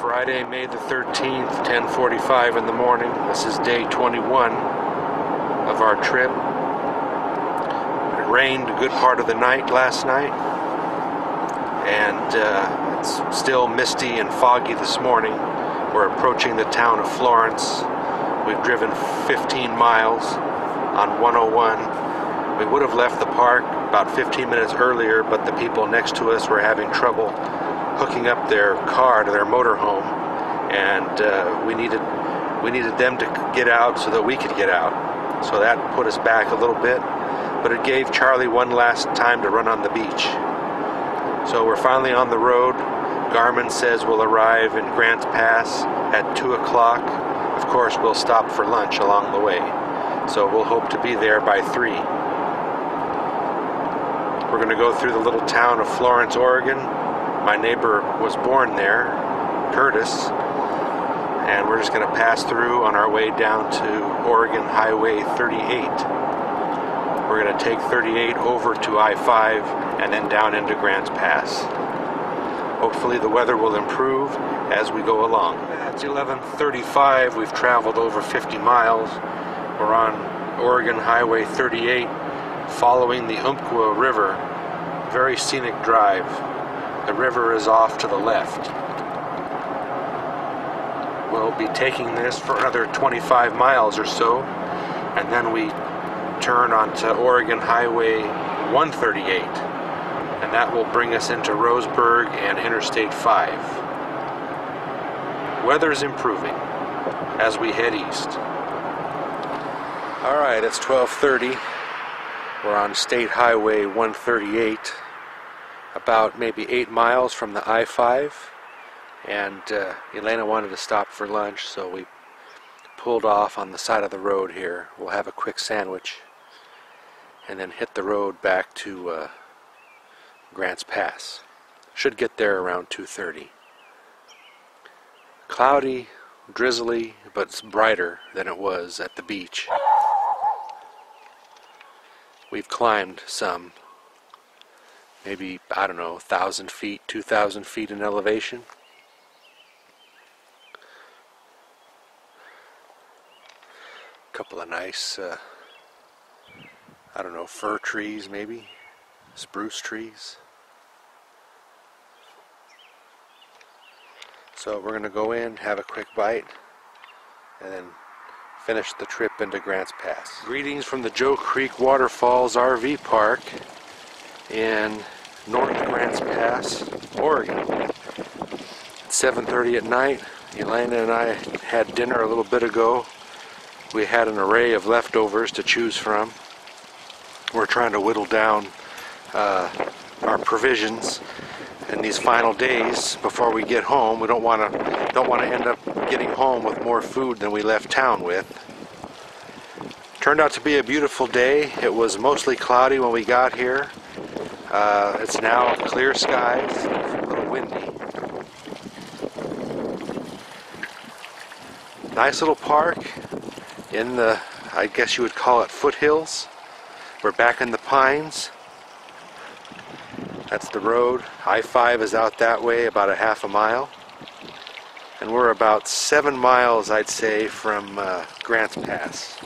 Friday, May the 13th, 10:45 in the morning. This is day 21 of our trip. It rained a good part of the night last night, and it's still misty and foggy this morning. We're approaching the town of Florence. We've driven 15 miles on 101. We would have left the park about 15 minutes earlier, but the people next to us were having trouble hooking up their car to their motorhome, and we needed them to get out so that we could get out. So that put us back a little bit, but it gave Charlie one last time to run on the beach. So we're finally on the road. Garmin says we'll arrive in Grants Pass at 2 o'clock. Of course, we'll stop for lunch along the way. So we'll hope to be there by 3. We're going to go through the little town of Florence, Oregon. My neighbor was born there, Curtis, and we're just going to pass through on our way down to Oregon Highway 38. We're going to take 38 over to I-5 and then down into Grants Pass. Hopefully the weather will improve as we go along. It's 11:35. We've traveled over 50 miles. We're on Oregon Highway 38 following the Umpqua River. Very scenic drive. The river is off to the left. We'll be taking this for another 25 miles or so, and then we turn onto Oregon Highway 138, and that will bring us into Roseburg and Interstate 5. Weather's improving as we head east. Alright, it's 12:30. We're on State Highway 138, about maybe 8 miles from the I-5, and Elena wanted to stop for lunch, so we pulled off on the side of the road here. We'll have a quick sandwich and then hit the road back to Grants Pass. Should get there around 2:30. Cloudy, drizzly, but it's brighter than it was at the beach. We've climbed some, maybe, I don't know, 1,000 feet, 2,000 feet in elevation. A couple of nice, I don't know, fir trees maybe, spruce trees. So we're going to go in, have a quick bite, and then finish the trip into Grants Pass. Greetings from the Joe Creek Waterfalls RV Park in North Grants Pass, Oregon. It's 7:30 at night. Elena and I had dinner a little bit ago. We had an array of leftovers to choose from. We're trying to whittle down our provisions in these final days before we get home. We don't want to end up getting home with more food than we left town with. Turned out to be a beautiful day. It was mostly cloudy when we got here. It's now clear skies, a little windy. Nice little park in the, I guess you would call it, foothills. We're back in the pines. That's the road. I-5 is out that way, about a half a mile. And we're about 7 miles, I'd say, from Grants Pass.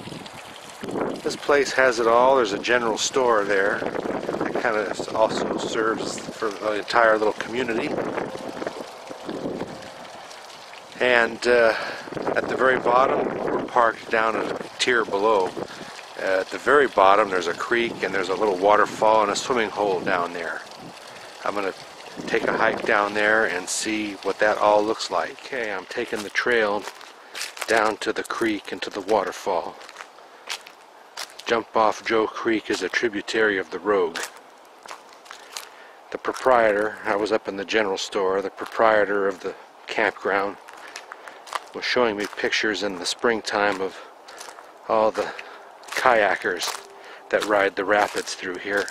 This place has it all. There's a general store there. It kind of also serves for the entire little community. And at the very bottom, we're parked down a tier below. At the very bottom, there's a creek, and there's a little waterfall and a swimming hole down there. I'm going to take a hike down there and see what that all looks like. Okay, I'm taking the trail down to the creek and to the waterfall. Jump Off Joe Creek is a tributary of the Rogue. The proprietor, I was up in the general store, the proprietor of the campground was showing me pictures in the springtime of all the kayakers that ride the rapids through here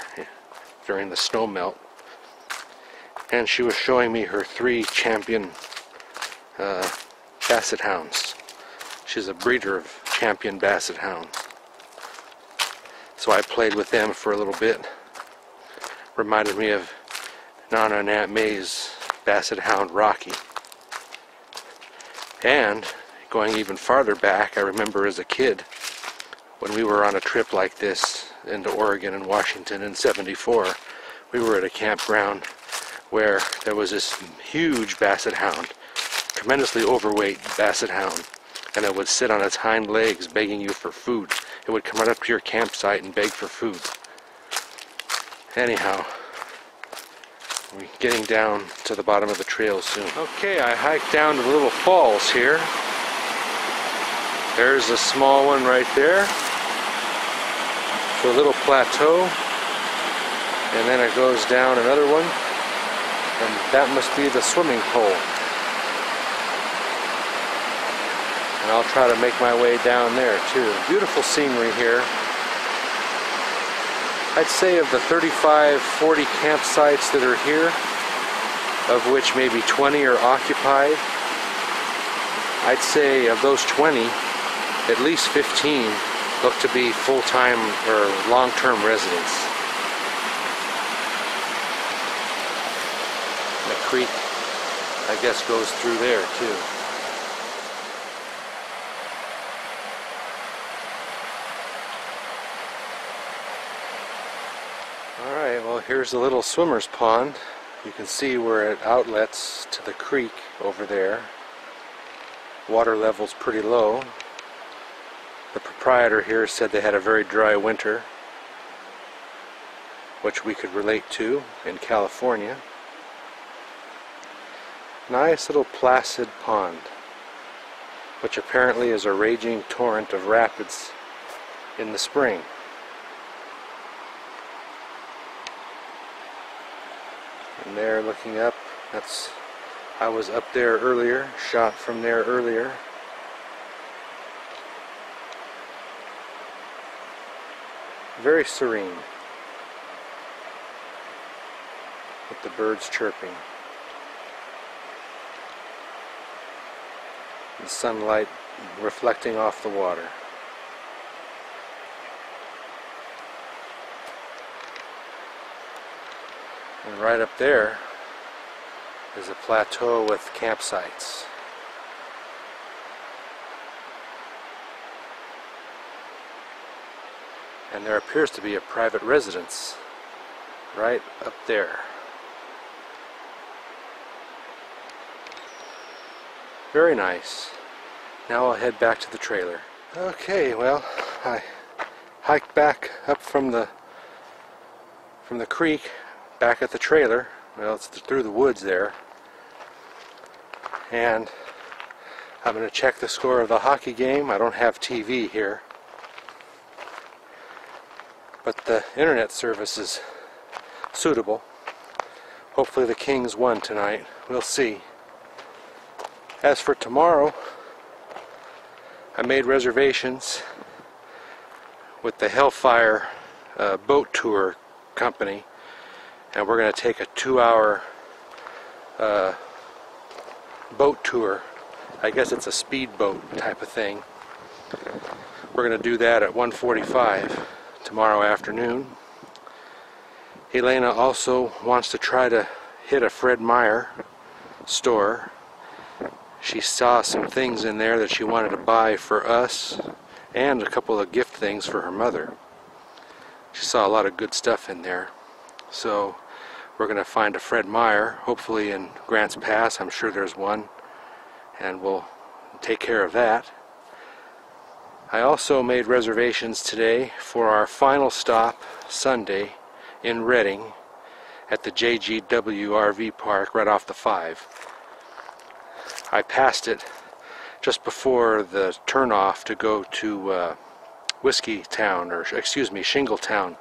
during the snow melt. And she was showing me her 3 champion basset hounds. She's a breeder of champion basset hounds. So I played with them for a little bit. Reminded me of Nana and Aunt May's basset hound Rocky. And going even farther back, I remember as a kid when we were on a trip like this into Oregon and Washington in '74, we were at a campground where there was this huge basset hound, tremendously overweight basset hound, and it would sit on its hind legs begging you for food. It would come right up to your campsite and beg for food. Anyhow, we're getting down to the bottom of the trail soon. Okay, I hiked down to the little falls here. There's a small one right there. To a little plateau. And then it goes down another one. And that must be the swimming hole. And I'll try to make my way down there too. Beautiful scenery here. I'd say of the 35, 40 campsites that are here, of which maybe 20 are occupied, I'd say of those 20, at least 15 look to be full-time or long-term residents. The creek, I guess, goes through there too. Alright, well, here's the little swimmer's pond. You can see where it outlets to the creek over there. Water level's pretty low. The proprietor here said they had a very dry winter, which we could relate to in California. Nice little placid pond, which apparently is a raging torrent of rapids in the spring. And there, looking up, I was up there earlier, shot from there earlier. Very serene, with the birds chirping. The sunlight reflecting off the water. And right up there is a plateau with campsites. And there appears to be a private residence right up there. Very nice. Now I'll head back to the trailer. Okay, well, I hiked back up from the creek back at the trailer. Well, it's through the woods there. And I'm going to check the score of the hockey game. I don't have TV here, but the internet service is suitable. Hopefully the Kings won tonight. We'll see. As for tomorrow, I made reservations with the Hellfire boat tour company, and we're going to take a 2-hour boat tour. I guess it's a speedboat type of thing. We're going to do that at 1:45 tomorrow afternoon. Helena also wants to try to hit a Fred Meyer store. She saw some things in there that she wanted to buy for us and a couple of gift things for her mother. She saw a lot of good stuff in there. So we're going to find a Fred Meyer, hopefully in Grants Pass. I'm sure there's one, and we'll take care of that. I also made reservations today for our final stop Sunday in Redding at the JGW RV Park right off the 5. I passed it just before the turnoff to go to Whiskey Town, or excuse me, Shingle Town,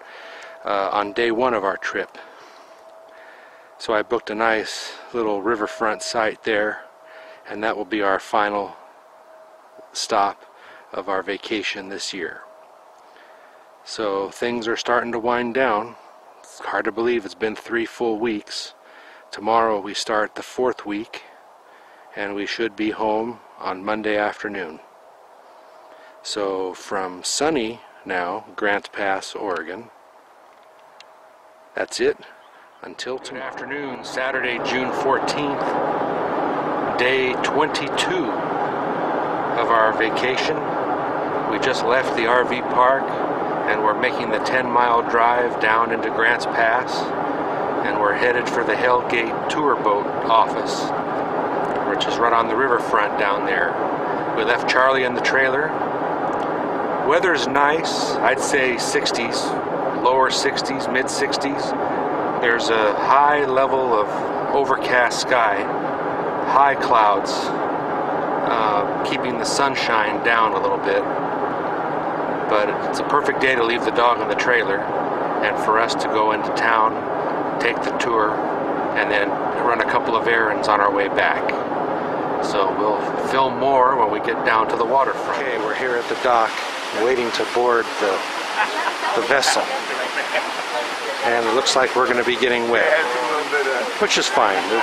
on day 1 of our trip. So I booked a nice little riverfront site there, and that will be our final stop of our vacation this year. So things are starting to wind down. It's hard to believe it's been 3 full weeks. Tomorrow we start the 4th week, and we should be home on Monday afternoon. So from sunny now, Grants Pass, Oregon, that's it until tomorrow. Good afternoon, Saturday, June 14th, day 22 of our vacation. We just left the RV park and we're making the 10-mile drive down into Grants Pass, and we're headed for the Hellgate tour boat office, which is right on the riverfront down there. We left Charlie in the trailer. Weather's nice, I'd say 60s, lower 60s, mid 60s. There's a high level of overcast sky, high clouds, keeping the sunshine down a little bit. But it's a perfect day to leave the dog in the trailer and for us to go into town, take the tour, and then run a couple of errands on our way back. So we'll film more when we get down to the waterfront. Okay, we're here at the dock waiting to board the vessel. And it looks like we're going to be getting wet, which is fine. The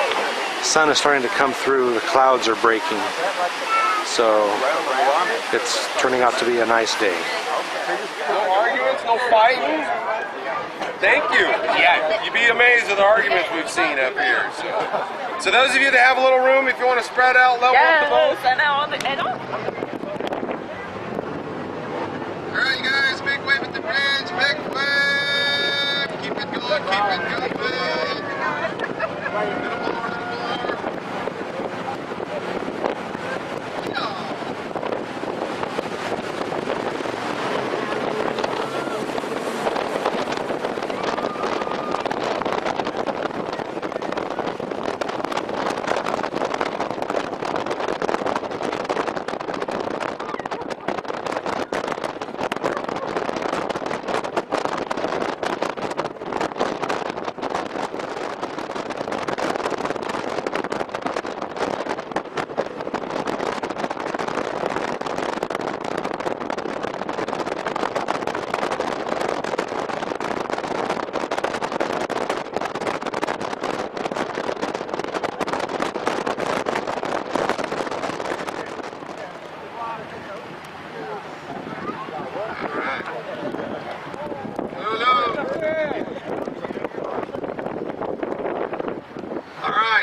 sun is starting to come through, the clouds are breaking. So it's turning out to be a nice day. No arguments, no fighting. Thank you. Yeah, you'd be amazed at the arguments we've seen up here. So those of you that have a little room, if you want to spread out, level up the boat. All right, you guys, big wave at the bridge, big wave. Keep it going, keep it going. Little more, little more.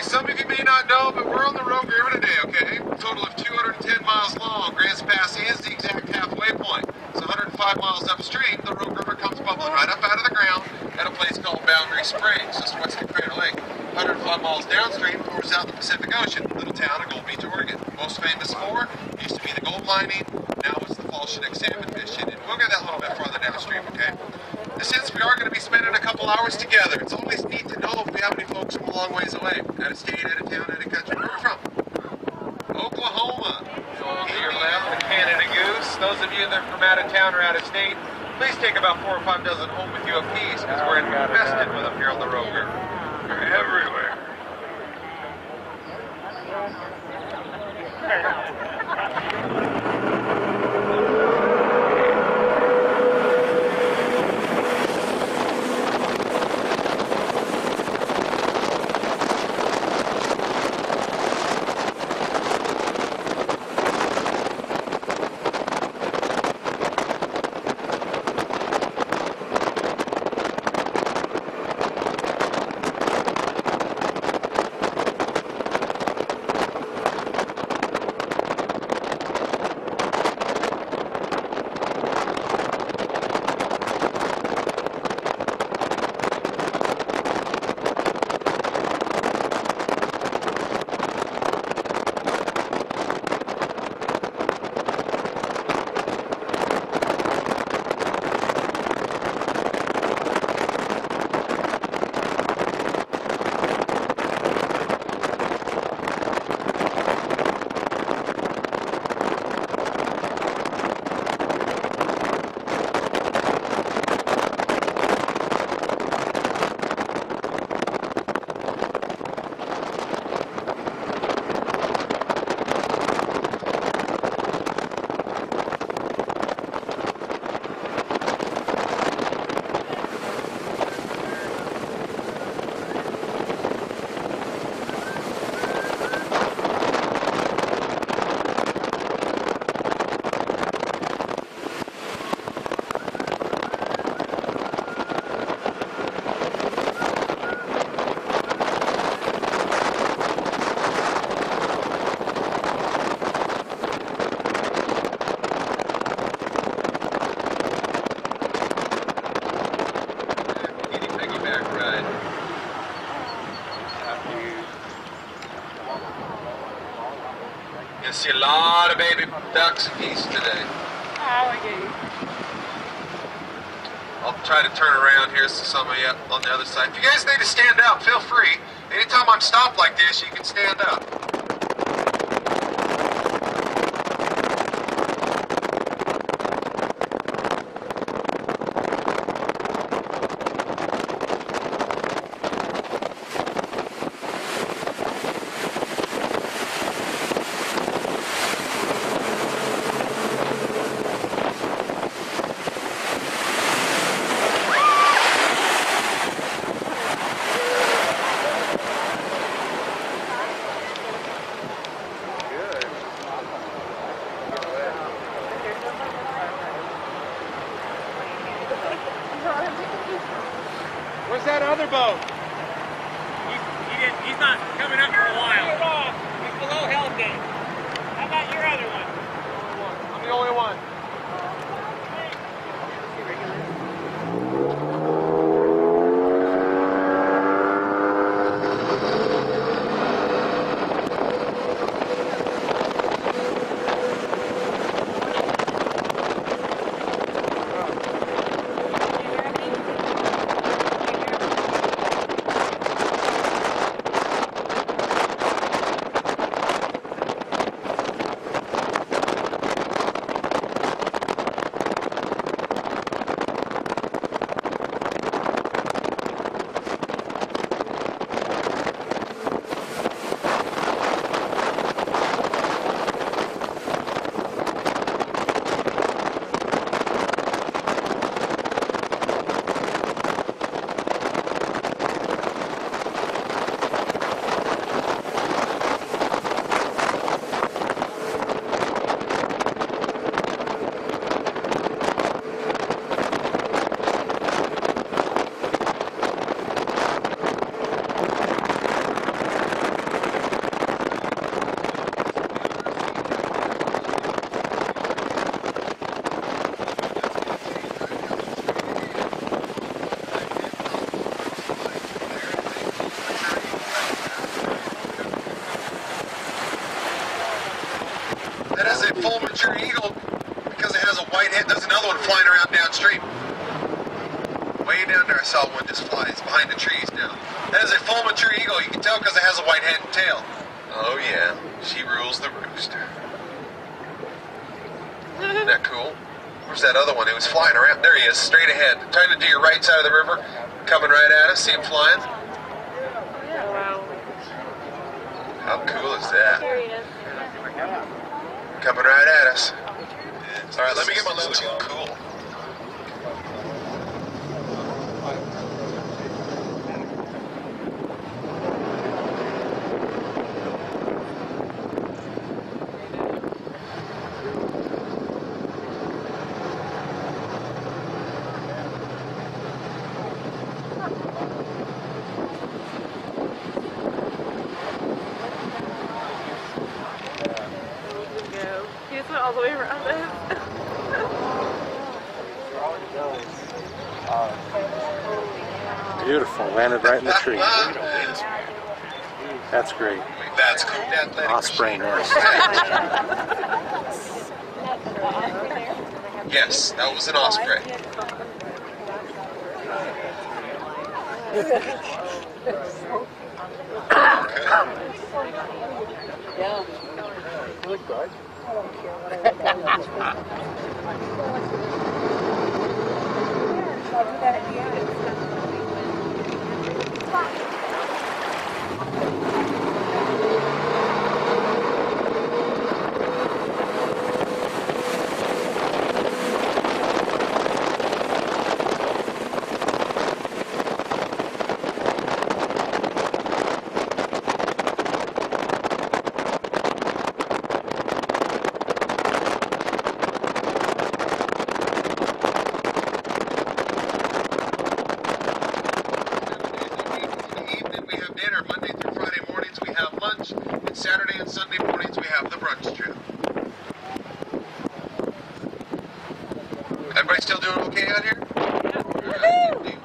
Some of you may not know, but we're on the Rogue River today, okay? A total of 210 miles long. Grants Pass is the exact halfway point. So 105 miles upstream, the Rogue River comes bubbling right up out of the ground at a place called Boundary Springs, just west of Crater Lake. 105 miles downstream pours out the Pacific Ocean, little town of Gold Beach, Oregon. Most famous for, used to be the gold mining, now it's the fall Chinook salmon fishing. And we'll get that a little bit farther downstream, okay? Since we are going to be spending a couple hours together, it's always neat to know if we have any folks from a long ways away. Out of state, out of town, out of country. Where are we from? Oklahoma. So to your left, the Canada Goose. Those of you that are from out of town or out of state, please take about 4 or 5 dozen home with you apiece, because we're invested with them here on the Rogue River. They're everywhere. You'll see a lot of baby ducks and geese today. Oh, I get you. I'll try to turn around here so some of you on the other side. If you guys need to stand up, feel free. Anytime I'm stopped like this, you can stand up. Where's that other boat? He's not coming up for a while. He's below Hell Gate. How about your other one? I'm the only one. That is a full mature eagle because it has a white head. There's another one flying around downstream. Way down there, I saw one just fly. It's behind the trees now. That is a full mature eagle. You can tell because it has a white head and tail. Oh yeah, she rules the roost. Isn't that cool? Where's that other one? He was flying around. There he is, straight ahead. Trying to do your right side of the river. Coming right at us. See him flying? Wow. How cool is that? Here he is. Coming right at us. All right, let me get my lens. Cool. He just went all the way around it. Beautiful, landed right in the tree. That's great. That's cool. Athletic Osprey nest. Yes, that was an osprey. Yeah. Saturday and Sunday mornings we have the brunch trip. Everybody still doing okay out here? Right.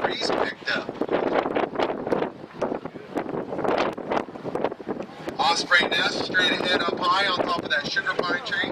Breeze picked up. Osprey nest straight ahead up high on top of that sugar pine tree.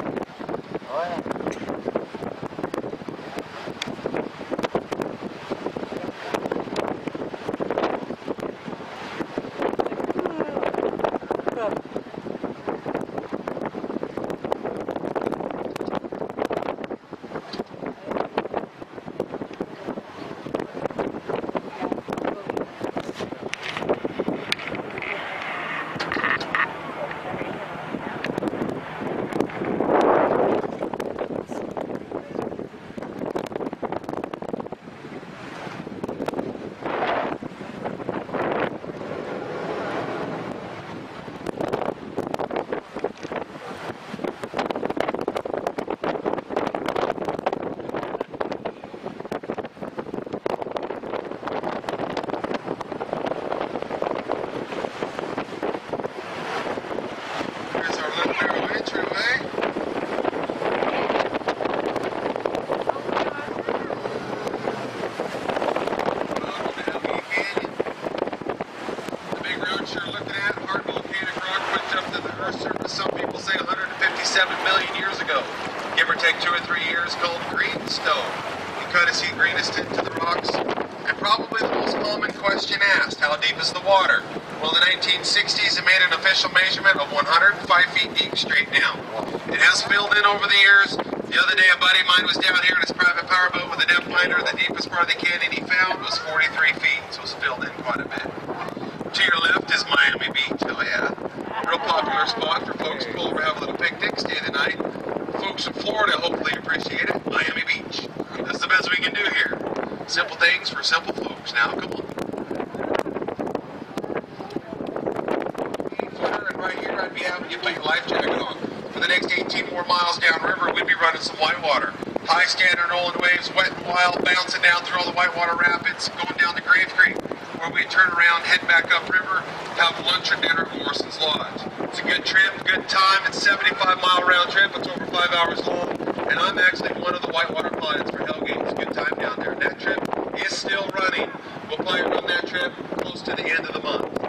Give or take 2 or 3 years, called greenstone. You kind of see greenest into the rocks. And probably the most common question asked, how deep is the water? Well, in the 1960s, it made an official measurement of 105 feet deep straight down. It has filled in over the years. The other day, a buddy of mine was down here in his private powerboat with a depth finder. The deepest part of the canyon he found was 43 feet, so it's filled in quite a bit. To your left is Miami Beach. Oh yeah, real popular spot for folks to pull over, have a little picnic, stay the night. Folks from Florida hopefully appreciate it. Miami Beach. That's the best we can do here. Simple things for simple folks. Now, come on. 8-footer, and right here I'd be having you put your life jacket on. For the next 18 more miles downriver, we'd be running some whitewater. High standard rolling waves, wet and wild, bouncing down through all the whitewater rapids, going down to Grave Creek, where we turn around, head back upriver, have lunch or dinner at Morrison's Lodge. It's a good trip, good time. It's a 75-mile round trip. It's over 5 hours long. And I'm actually one of the whitewater pilots for Hellgate. It's a good time down there. And that trip is still running. We'll probably run that trip close to the end of the month.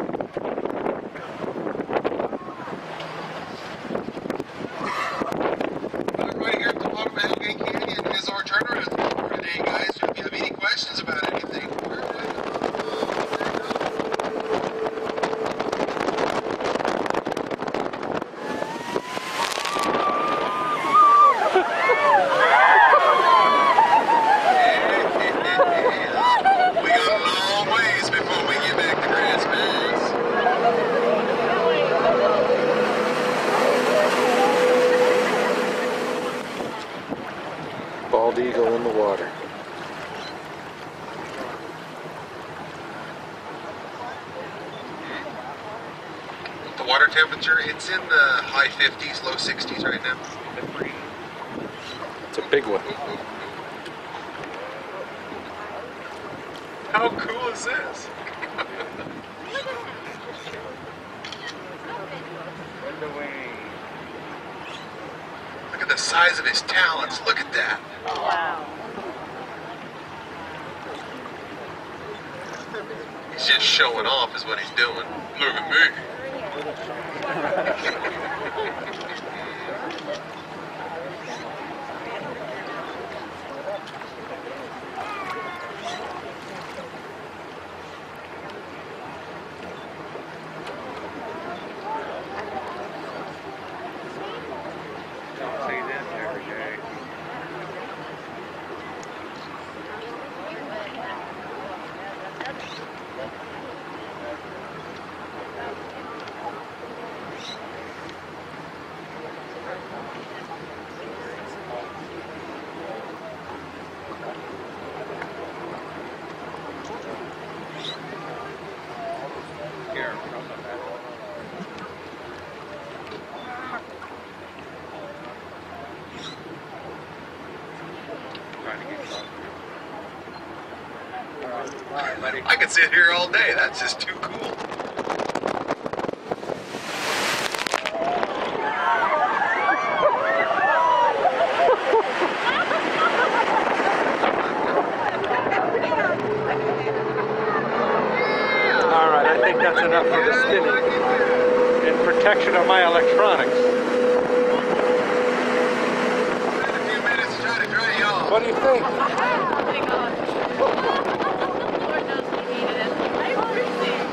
Right here at the bottom of Hellgate Canyon is our turnaround for today, guys. If you have any questions about anything, bald eagle in the water. The water temperature, it's in the high 50s, low 60s right now. It's a big one. How cool is this? Look at the size of his talons. Look at that. Wow. He's just showing off is what he's doing. Look at me. I could sit here all day. That's just too cool. Alright, I think that's enough for the spinning. And for protection of my electronics. In a few minutes to try to dry you off. What do you think? Oh my God. Lord knows we needed it. I appreciate it.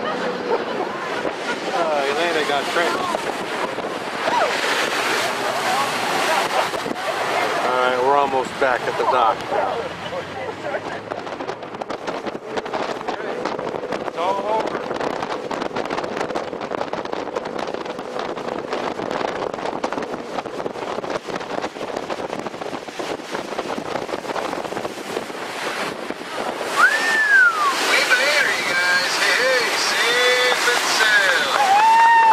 Elena got drenched. Alright, we're almost back at the dock. It's all over. Wave later, you guys. Hey, safe and sound.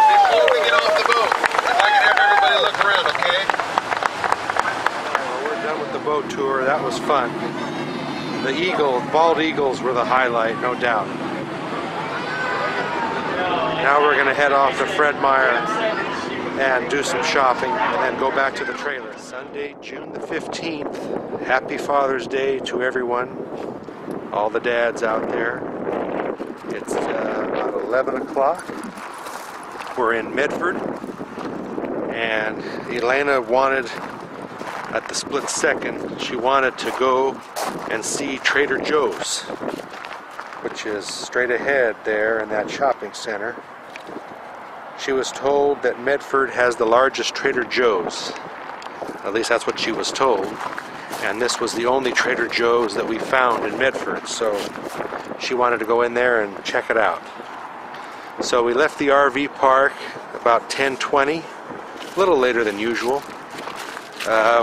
Before we get off the boat, if I can have everybody look around, okay? Well, we're done with the boat tour. That was fun. The bald eagles were the highlight, no doubt. Now we're going to head off to Fred Meyer and do some shopping and then go back to the trailer. Sunday, June the 15th. Happy Father's Day to everyone. All the dads out there. It's about 11 o'clock. We're in Medford, and Elena wanted, at the split second, she wanted to go and see Trader Joe's, which is straight ahead there in that shopping center. She was told that Medford has the largest Trader Joe's. At least that's what she was told. And this was the only Trader Joe's that we found in Medford, so she wanted to go in there and check it out. So we left the RV park about 10:20, a little later than usual.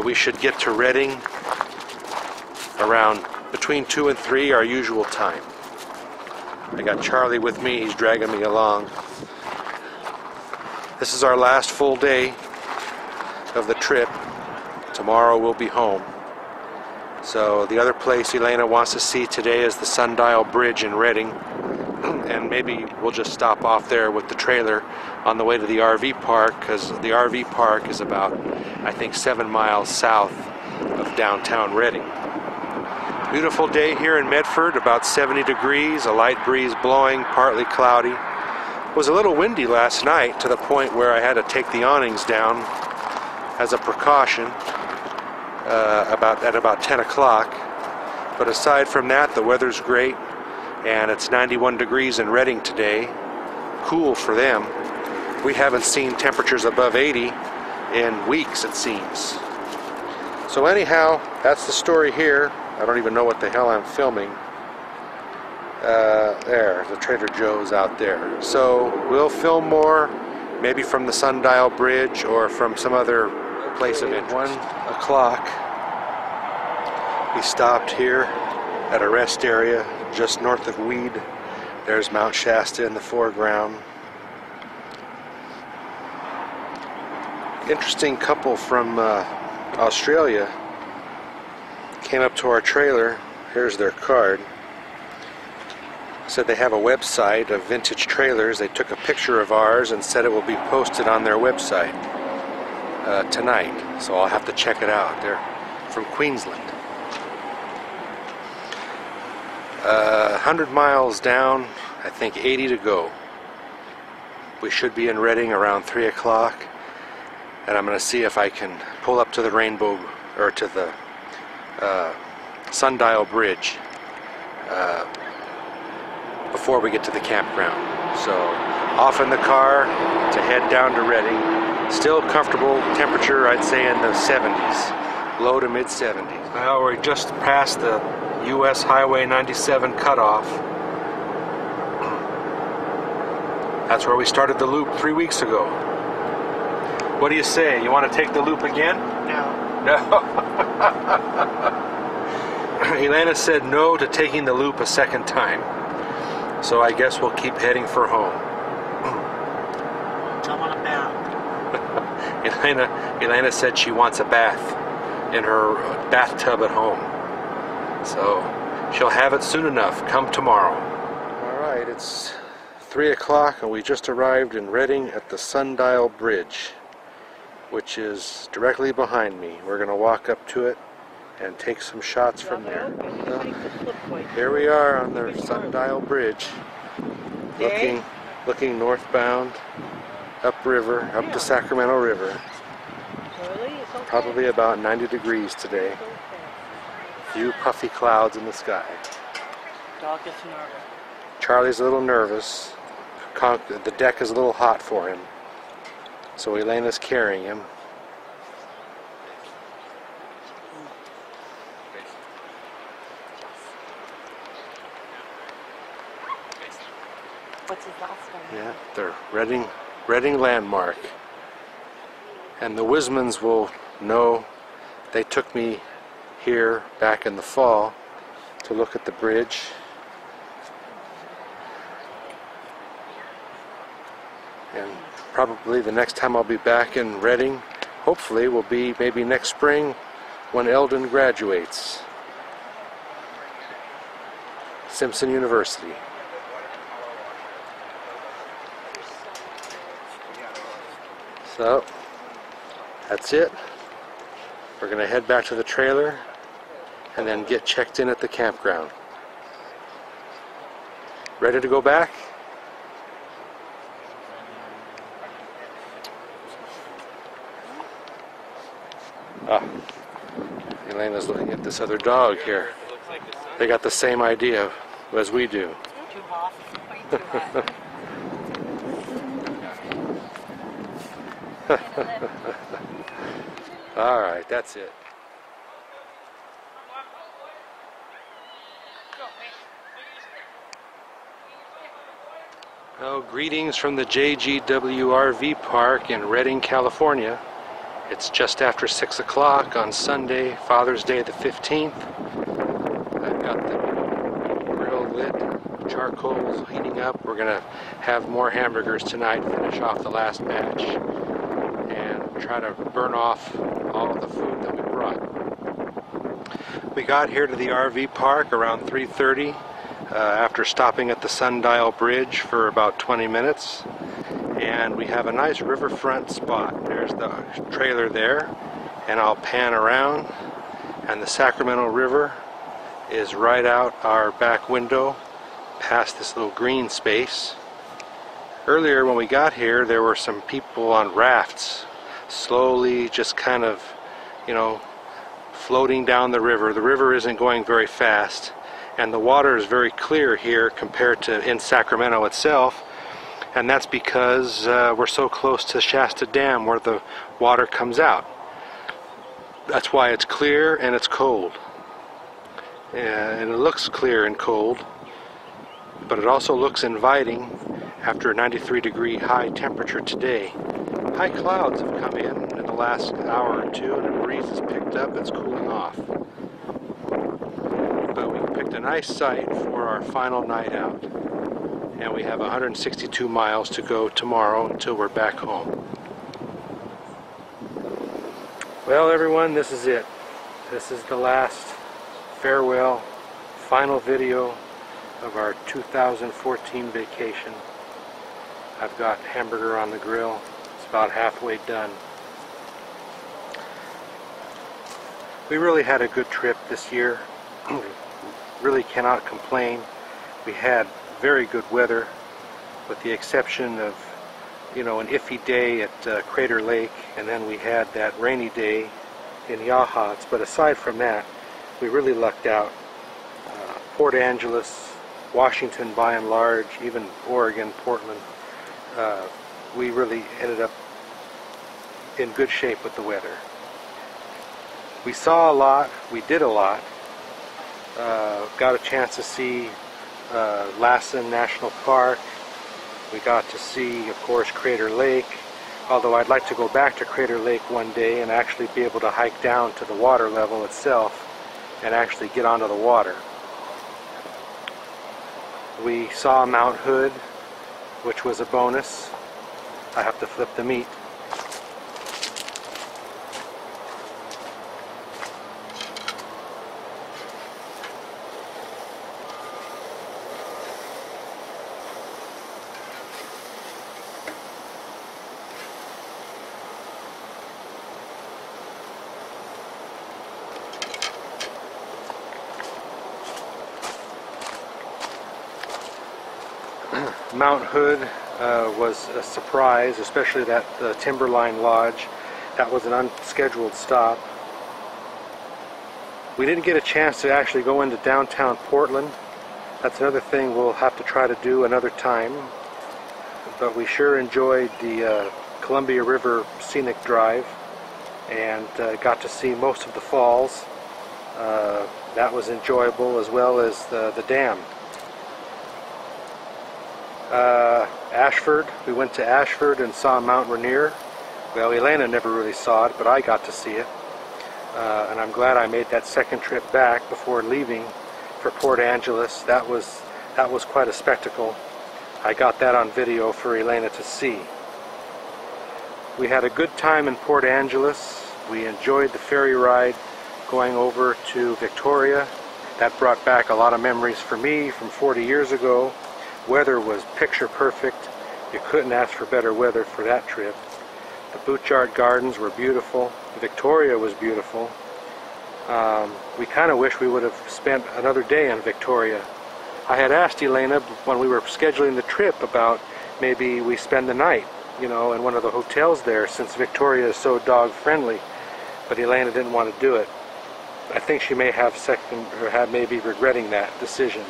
We should get to Redding around between 2 and 3, our usual time. I got Charlie with me, he's dragging me along. This is our last full day of the trip. Tomorrow we'll be home. So the other place Elena wants to see today is the Sundial Bridge in Redding. And maybe we'll just stop off there with the trailer on the way to the RV park, because the RV park is about, I think, 7 miles south of downtown Redding. Beautiful day here in Medford, about 70 degrees, a light breeze blowing, partly cloudy. It was a little windy last night to the point where I had to take the awnings down as a precaution at about 10 o'clock. But aside from that, the weather's great, and it's 91 degrees in Redding today. Cool for them. We haven't seen temperatures above 80 in weeks, it seems. So anyhow, that's the story here. I don't even know what the hell I'm filming. There, the Trader Joe's out there. So we'll film more, maybe from the Sundial Bridge or from some other place of interest. 1 o'clock. We stopped here at a rest area just north of Weed. There's Mount Shasta in the foreground. Interesting couple from Australia came up to our trailer. Here's their card. Said they have a website of vintage trailers. They took a picture of ours and said it will be posted on their website tonight. So I'll have to check it out. They're from Queensland. 100 miles down, I think 80 to go. We should be in Redding around 3 o'clock, and I'm going to see if I can pull up to the Rainbow, or to the Sundial Bridge before we get to the campground. So off in the car to head down to Redding. Still comfortable temperature, I'd say in the 70s, low to mid 70s. Well, we're just past the US Highway 97 cutoff. That's where we started the loop 3 weeks ago. What do you say? You want to take the loop again? No. No. Elena said no to taking the loop a second time. So I guess we'll keep heading for home. I want a bath. Elena said she wants a bath in her bathtub at home. So she'll have it soon enough, come tomorrow. Alright, it's 3 o'clock and we just arrived in Redding at the Sundial Bridge, which is directly behind me. We're going to walk up to it and take some shots from there. Here we are on the Sundial Bridge, looking northbound. upriver, up the Sacramento River. Probably about 90 degrees today. Few puffy clouds in the sky. Dog gets nervous. Charlie's a little nervous. The deck is a little hot for him. So Elena's carrying him. What's his last name? Yeah, the Redding landmark. And the Wismans will know they took me here back in the fall to look at the bridge. And probably the next time I'll be back in Redding, hopefully, will be maybe next spring when Eldon graduates. Simpson University. So, that's it. We're going to head back to the trailer and then get checked in at the campground. Ready to go back? Ah, Elena's looking at this other dog here. They got the same idea as we do. Too hot. Way too hot. All right, that's it. Oh, greetings from the JGW RV Park in Redding, California. It's just after 6 o'clock on Sunday, Father's Day the 15th. I've got the grill lit, charcoal's heating up. We're gonna have more hamburgers tonight, finish off the last batch, and try to burn off all of the food that we brought. We got here to the RV park around 3:30 after stopping at the Sundial Bridge for about 20 minutes. And we have a nice riverfront spot. There's the trailer there, and I'll pan around, and the Sacramento River is right out our back window past this little green space. Earlier when we got here, there were some people on rafts slowly just kind of, you know, floating down the river. The river isn't going very fast, and the water is very clear here compared to in Sacramento itself. And that's because we're so close to Shasta Dam where the water comes out. That's why it's clear and it's cold. And it looks clear and cold, but it also looks inviting after a 93-degree high temperature today. High clouds have come in the last hour or two, and a breeze has picked up. It's cooling off. But we picked a nice site for our final night out. And we have 162 miles to go tomorrow until we're back home. Well, everyone, this is it. This is the last farewell, final video of our 2014 vacation. I've got hamburger on the grill. It's about halfway done. We really had a good trip this year. Really cannot complain. We had very good weather, with the exception of, you know, an iffy day at Crater Lake, and then we had that rainy day in Yachats. But aside from that, we really lucked out. Port Angeles, Washington by and large, even Oregon, Portland, we really ended up in good shape with the weather. We saw a lot, we did a lot, got a chance to see Lassen National Park. We got to see, of course, Crater Lake, although I'd like to go back to Crater Lake one day and actually be able to hike down to the water level itself and actually get onto the water. We saw Mount Hood, which was a bonus. I have to flip the meat. Mount Hood, was a surprise, especially that Timberline Lodge. That was an unscheduled stop. We didn't get a chance to actually go into downtown Portland. That's another thing we'll have to try to do another time. But we sure enjoyed the Columbia River Scenic Drive and got to see most of the falls. That was enjoyable, as well as the dam. Ashford, we went to Ashford and saw Mount Rainier. Well, Elena never really saw it, but I got to see it. And I'm glad I made that second trip back before leaving for Port Angeles. That was quite a spectacle. I got that on video for Elena to see. We had a good time in Port Angeles. We enjoyed the ferry ride going over to Victoria. That brought back a lot of memories for me from 40 years ago. Weather was picture perfect. You couldn't ask for better weather for that trip. The Butchart Gardens were beautiful. Victoria was beautiful. We kind of wish we would have spent another day in Victoria. I had asked Elena when we were scheduling the trip about maybe we spend the night, you know, in one of the hotels there, since Victoria is so dog friendly. But Elena didn't want to do it. I think she may have maybe regretting that decision.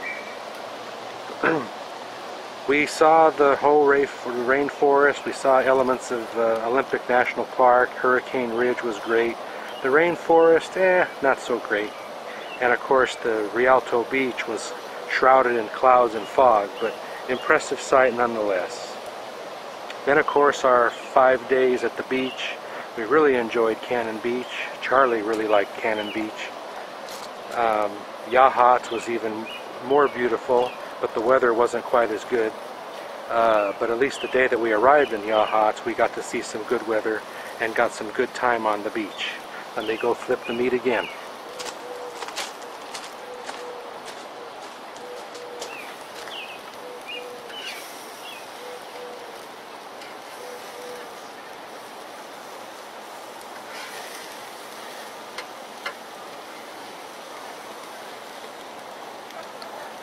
We saw the whole rainforest. We saw elements of Olympic National Park. Hurricane Ridge was great. The rainforest, not so great. And of course the Rialto Beach was shrouded in clouds and fog, but impressive sight nonetheless. Then of course our 5 days at the beach. We really enjoyed Cannon Beach. Charlie really liked Cannon Beach. Yachats was even more beautiful, but the weather wasn't quite as good. But at least the day that we arrived in Yachats, we got to see some good weather and got some good time on the beach. And they go flip the meat again.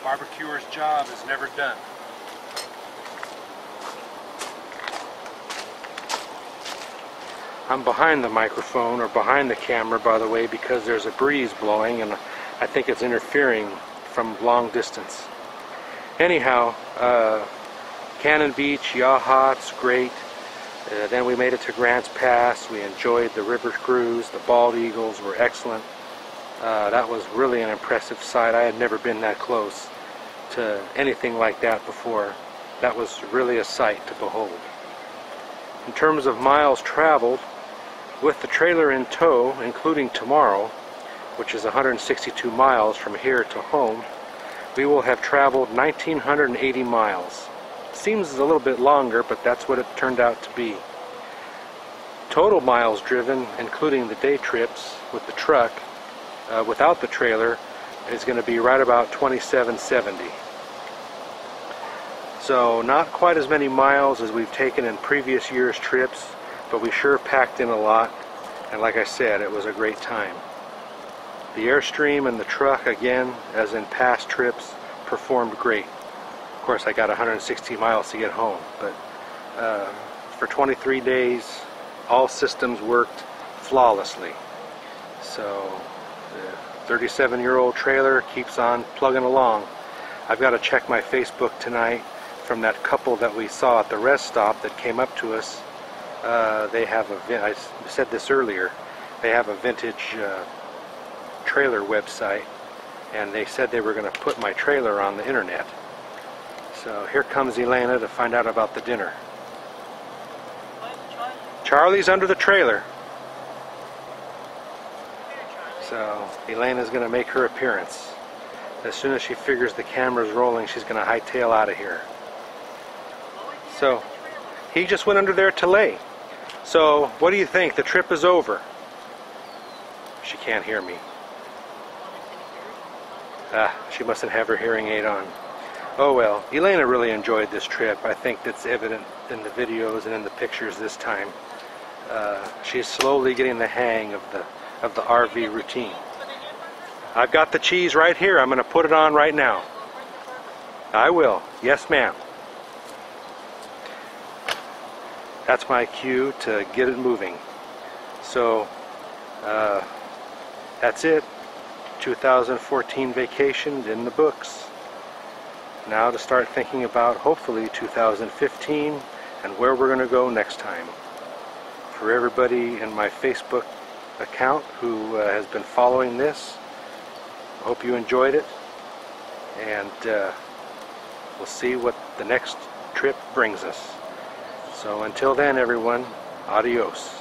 Barbecuer's job is never done. I'm behind the microphone, or behind the camera, by the way, because there's a breeze blowing and I think it's interfering from long distance. Anyhow, Cannon Beach, Yachats, great. Then we made it to Grants Pass. We enjoyed the river cruise. The bald eagles were excellent. That was really an impressive sight. I had never been that close to anything like that before. That was really a sight to behold. In terms of miles traveled, with the trailer in tow, including tomorrow, which is 162 miles from here to home, we will have traveled 1,980 miles. Seems a little bit longer, but that's what it turned out to be. Total miles driven, including the day trips with the truck, without the trailer, is going to be right about 2,770. So not quite as many miles as we've taken in previous year's trips, but we sure packed in a lot, and like I said, it was a great time. The Airstream and the truck, again, as in past trips, performed great. Of course, I got 160 miles to get home, but for 23 days, all systems worked flawlessly. So the 37-year-old trailer keeps on plugging along. I've got to check my Facebook tonight from that couple that we saw at the rest stop that came up to us. They have I said this earlier, they have a vintage trailer website, and they said they were going to put my trailer on the internet. So here comes Elena to find out about the dinner. Charlie's under the trailer. So Elena's going to make her appearance. As soon as she figures the camera's rolling, she's going to hightail out of here. So he just went under there to lay. So what do you think? The trip is over. She can't hear me. She mustn't have her hearing aid on. Oh well, Elena really enjoyed this trip. I think that's evident in the videos and in the pictures this time. She's slowly getting the hang of the RV routine. I've got the cheese right here. I'm going to put it on right now. I will. Yes, ma'am. that's my cue to get it moving. So that's it. 2014 vacations in the books. Now to start thinking about hopefully 2015 and where we're going to go next time. For everybody in my Facebook account who has been following this, I hope you enjoyed it, and we'll see what the next trip brings us. So until then, everyone, adios.